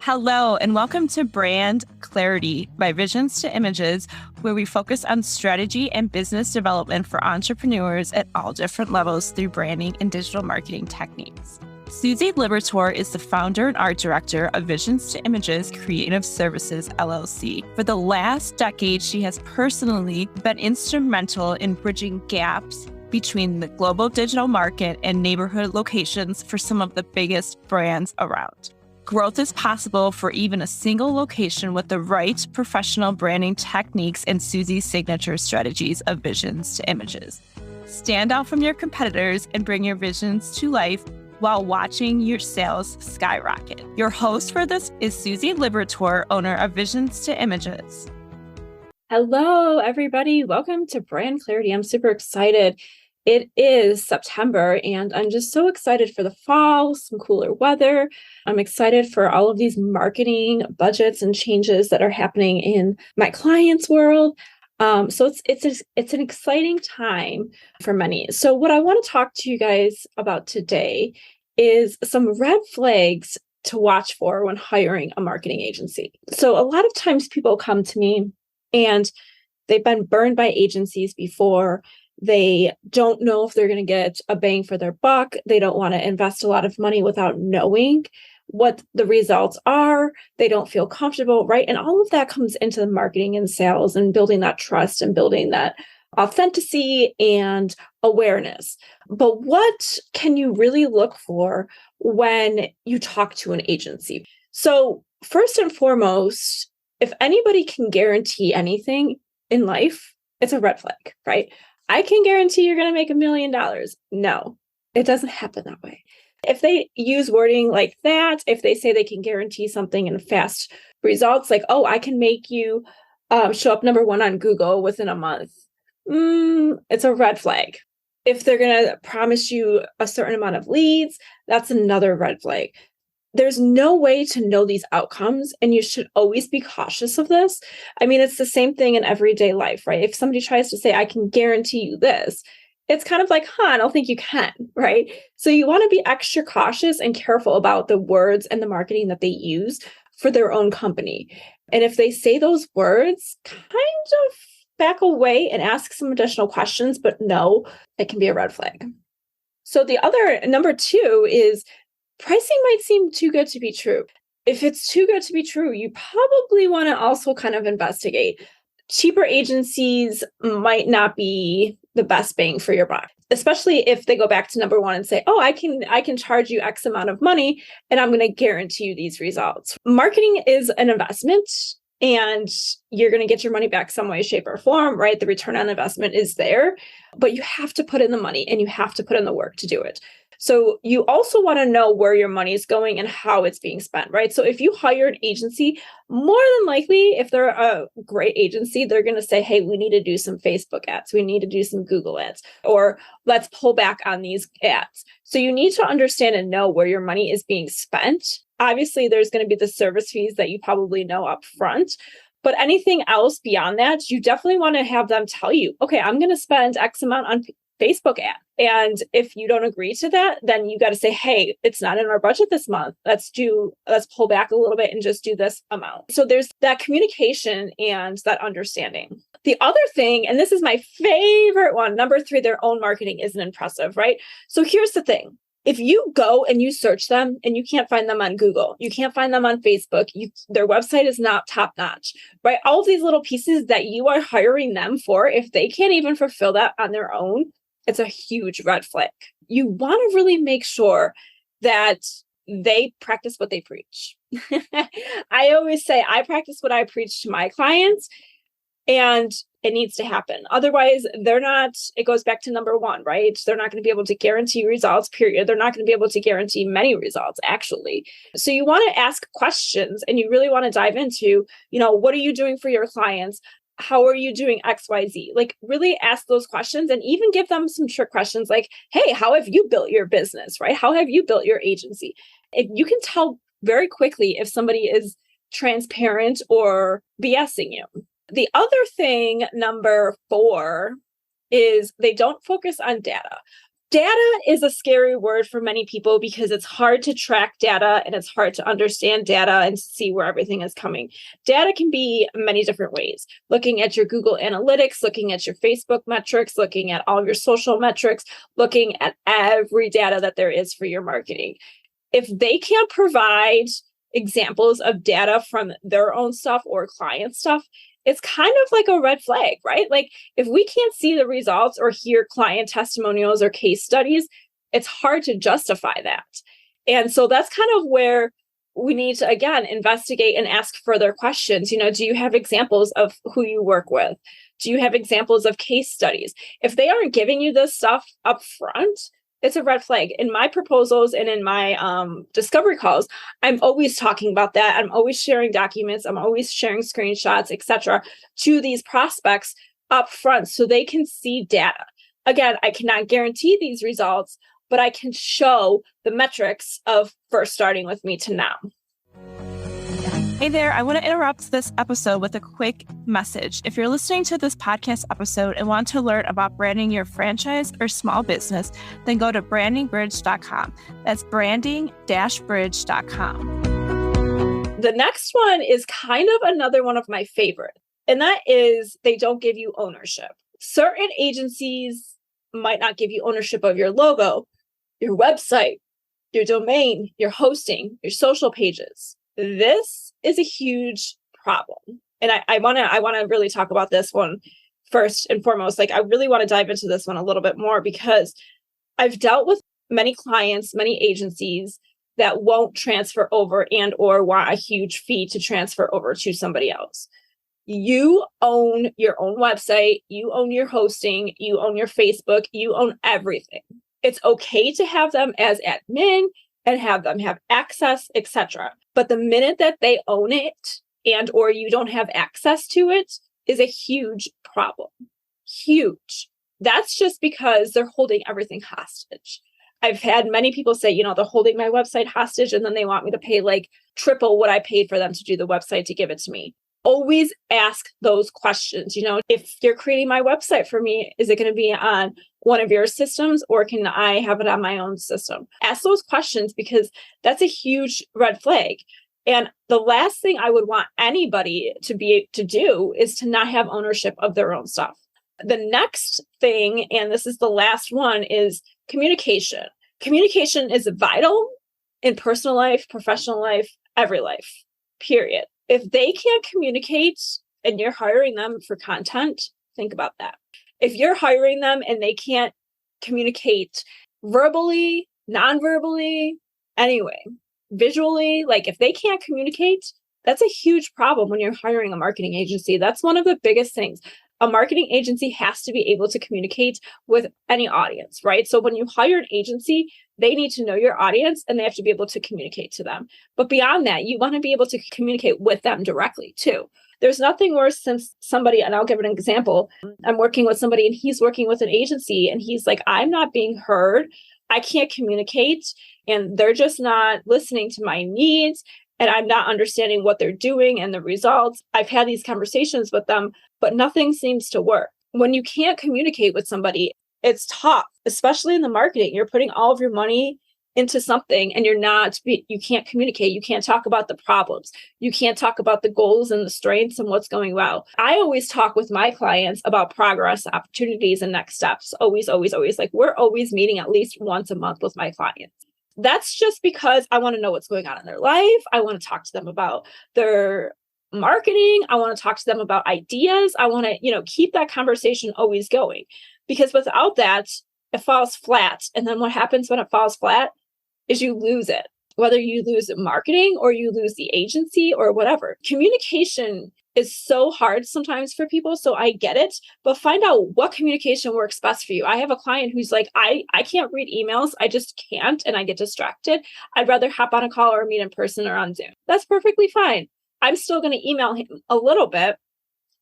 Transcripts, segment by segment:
Hello, and welcome to Brand Clarity by Visions to Images, where we focus on strategy and business development for entrepreneurs at all different levels through branding and digital marketing techniques. Susie Liberatore is the founder and art director of Visions to Images Creative Services, LLC. For the last decade, she has personally been instrumental in bridging gaps between the global digital market and neighborhood locations for some of the biggest brands around. Growth is possible for even a single location with the right professional branding techniques and Susie's signature strategies of Visions to Images. Stand out from your competitors and bring your visions to life while watching your sales skyrocket. Your host for this is Susie Liberatore, owner of Visions to Images. Hello, everybody. Welcome to Brand Clarity. I'm super excited. It is September, and I'm just so excited for the fall, some cooler weather. I'm excited for all of these marketing budgets and changes that are happening in my clients' world. So it's an exciting time for many. So what I want to talk to you guys about today is some red flags to watch for when hiring a marketing agency. So a lot of times people come to me and they've been burned by agencies before. They don't know if they're going to get a bang for their buck. They don't want to invest a lot of money without knowing what the results are. They don't feel comfortable, right? And all of that comes into the marketing and sales and building that trust and building that authenticity and awareness. But what can you really look for when you talk to an agency? So first and foremost, if anybody can guarantee anything in life, it's a red flag, right? I can guarantee you're going to make $1 million. No, it doesn't happen that way. If they use wording like that, if they say they can guarantee something in fast results, like, oh, I can make you show up number one on Google within a month, it's a red flag. If they're going to promise you a certain amount of leads, that's another red flag. There's no way to know these outcomes, and you should always be cautious of this. I mean, it's the same thing in everyday life, right? If somebody tries to say, I can guarantee you this, it's kind of like, I don't think you can, right? So you want to be extra cautious and careful about the words and the marketing that they use for their own company. And if they say those words, kind of back away and ask some additional questions, but no, it can be a red flag. So the other, number two, is pricing might seem too good to be true. If it's too good to be true, you probably want to also kind of investigate. Cheaper agencies might not be the best bang for your buck, especially if they go back to number one and say, oh, I can charge you X amount of money and I'm going to guarantee you these results. Marketing is an investment and you're going to get your money back some way, shape, or form, right? The return on investment is there, but you have to put in the money and you have to put in the work to do it. So you also want to know where your money is going and how it's being spent, right? So if you hire an agency, more than likely, if they're a great agency, they're going to say, hey, we need to do some Facebook ads. We need to do some Google ads, or let's pull back on these ads. So you need to understand and know where your money is being spent. Obviously, there's going to be the service fees that you probably know up front. But anything else beyond that, you definitely want to have them tell you, okay, I'm going to spend X amount on Facebook ad. And if you don't agree to that, then you got to say, hey, it's not in our budget this month. Let's pull back a little bit and just do this amount. So there's that communication and that understanding. The other thing, and this is my favorite one, number three, their own marketing isn't impressive, right? So here's the thing. If you go and you search them and you can't find them on Google, you can't find them on Facebook, their website is not top notch, right? All of these little pieces that you are hiring them for, if they can't even fulfill that on their own, it's a huge red flag. You want to really make sure that they practice what they preach. I always say I practice what I preach to my clients, and it needs to happen. Otherwise, it goes back to number one, right? They're not going to be able to guarantee results, period. They're not going to be able to guarantee many results, actually. So you want to ask questions and you really want to dive into, what are you doing for your clients? How are you doing XYZ? Like really ask those questions and even give them some trick questions like, hey, how have you built your business, right? How have you built your agency? If you can tell very quickly if somebody is transparent or BSing you. The other thing, number 4, is they don't focus on data. Data is a scary word for many people because it's hard to track data and it's hard to understand data and see where everything is coming. Data can be many different ways. Looking at your Google Analytics, looking at your Facebook metrics, looking at all your social metrics, looking at every data that there is for your marketing. If they can't provide examples of data from their own stuff or client stuff, it's kind of like a red flag, right? Like if we can't see the results or hear client testimonials or case studies, it's hard to justify that. And so that's kind of where we need to, again, investigate and ask further questions. Do you have examples of who you work with? Do you have examples of case studies? If they aren't giving you this stuff up front, it's a red flag. In my proposals and in my discovery calls, I'm always talking about that. I'm always sharing documents. I'm always sharing screenshots, etc., to these prospects up front so they can see data. Again, I cannot guarantee these results, but I can show the metrics of first starting with me to now. Hey there, I want to interrupt this episode with a quick message. If you're listening to this podcast episode and want to learn about branding your franchise or small business, then go to brandingbridge.com. That's branding-bridge.com. The next one is kind of another one of my favorites, and that is they don't give you ownership. Certain agencies might not give you ownership of your logo, your website, your domain, your hosting, your social pages. This is a huge problem. And I want to really talk about this one first and foremost. Like I really want to dive into this one a little bit more because I've dealt with many clients, many agencies that won't transfer over and or want a huge fee to transfer over to somebody else. You own your own website, you own your hosting, you own your Facebook, you own everything. It's okay to have them as admin and have them have access, etc. But the minute that they own it and or you don't have access to it is a huge problem. Huge. That's just because they're holding everything hostage. I've had many people say, they're holding my website hostage and then they want me to pay like triple what I paid for them to do the website to give it to me. Always ask those questions. If you're creating my website for me, is it going to be on one of your systems or can I have it on my own system? Ask those questions because that's a huge red flag. And the last thing I would want anybody to do is to not have ownership of their own stuff. The next thing, and this is the last one, is communication. Communication is vital in personal life, professional life, every life, period. If they can't communicate and you're hiring them for content, think about that. If you're hiring them and they can't communicate verbally, non-verbally, anyway, visually, like if they can't communicate, that's a huge problem when you're hiring a marketing agency. That's one of the biggest things. A marketing agency has to be able to communicate with any audience, right? So when you hire an agency, they need to know your audience and they have to be able to communicate to them. But beyond that, you want to be able to communicate with them directly too. There's nothing worse than somebody, and I'll give an example. I'm working with somebody and he's working with an agency and he's like, I'm not being heard. I can't communicate and they're just not listening to my needs and I'm not understanding what they're doing and the results. I've had these conversations with them, but nothing seems to work. When you can't communicate with somebody, it's tough, especially in the marketing. You're putting all of your money into something and you can't communicate. You can't talk about the problems. You can't talk about the goals and the strengths and what's going well. I always talk with my clients about progress, opportunities, and next steps. Always, always, always. Like we're always meeting at least once a month with my clients. That's just because I want to know what's going on in their life. I want to talk to them about their marketing. I want to talk to them about ideas. I want to, keep that conversation always going because without that, it falls flat. And then what happens when it falls flat is you lose it, whether you lose marketing or you lose the agency or whatever. Communication is so hard sometimes for people. So I get it, but find out what communication works best for you. I have a client who's like, I can't read emails. I just can't. And I get distracted. I'd rather hop on a call or meet in person or on Zoom. That's perfectly fine. I'm still going to email him a little bit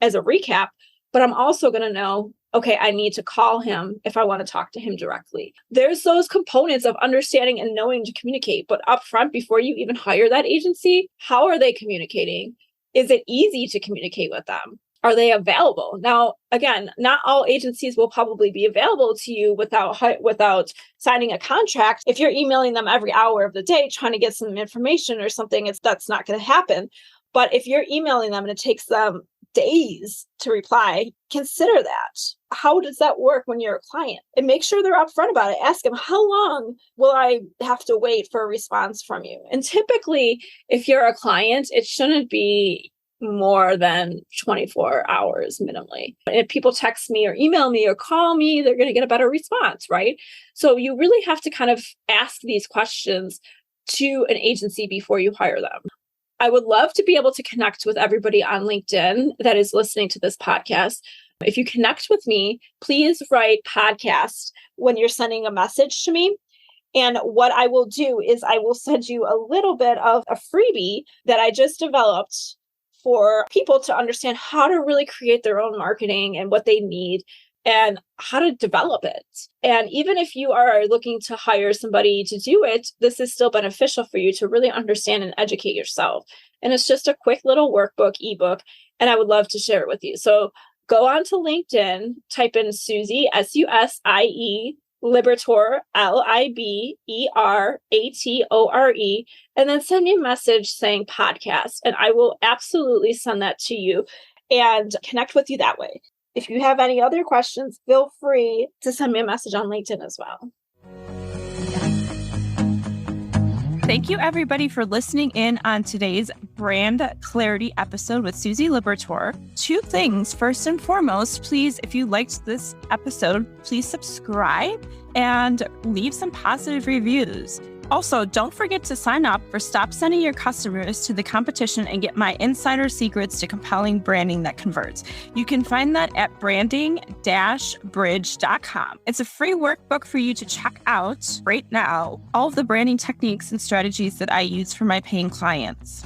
as a recap, but I'm also going to know, okay, I need to call him if I want to talk to him directly. There's those components of understanding and knowing to communicate, but upfront, before you even hire that agency, how are they communicating? Is it easy to communicate with them? Are they available? Now, again, not all agencies will probably be available to you without signing a contract. If you're emailing them every hour of the day trying to get some information or something, that's not going to happen. But if you're emailing them and it takes them days to reply, consider that. How does that work when you're a client? And make sure they're upfront about it. Ask them, how long will I have to wait for a response from you? And typically, if you're a client, it shouldn't be more than 24 hours minimally. If people text me or email me or call me, they're going to get a better response, right? So you really have to kind of ask these questions to an agency before you hire them. I would love to be able to connect with everybody on LinkedIn that is listening to this podcast. If you connect with me, please write podcast when you're sending a message to me. And what I will do is I will send you a little bit of a freebie that I just developed for people to understand how to really create their own marketing and what they need and how to develop it. And even if you are looking to hire somebody to do it, this is still beneficial for you to really understand and educate yourself. And it's just a quick little workbook, ebook, and I would love to share it with you. So go on to LinkedIn, type in Susie, Susie, Liberatore, Liberatore, and then send me a message saying podcast, and I will absolutely send that to you and connect with you that way. If you have any other questions, feel free to send me a message on LinkedIn as well. Thank you, everybody, for listening in on today's Brand Clarity episode with Susie Liberatore. 2 things. First and foremost, please, if you liked this episode, please subscribe and leave some positive reviews. Also, don't forget to sign up for Stop Sending Your Customers to the Competition and get my insider secrets to compelling branding that converts. You can find that at branding-bridge.com. It's a free workbook for you to check out right now, all of the branding techniques and strategies that I use for my paying clients.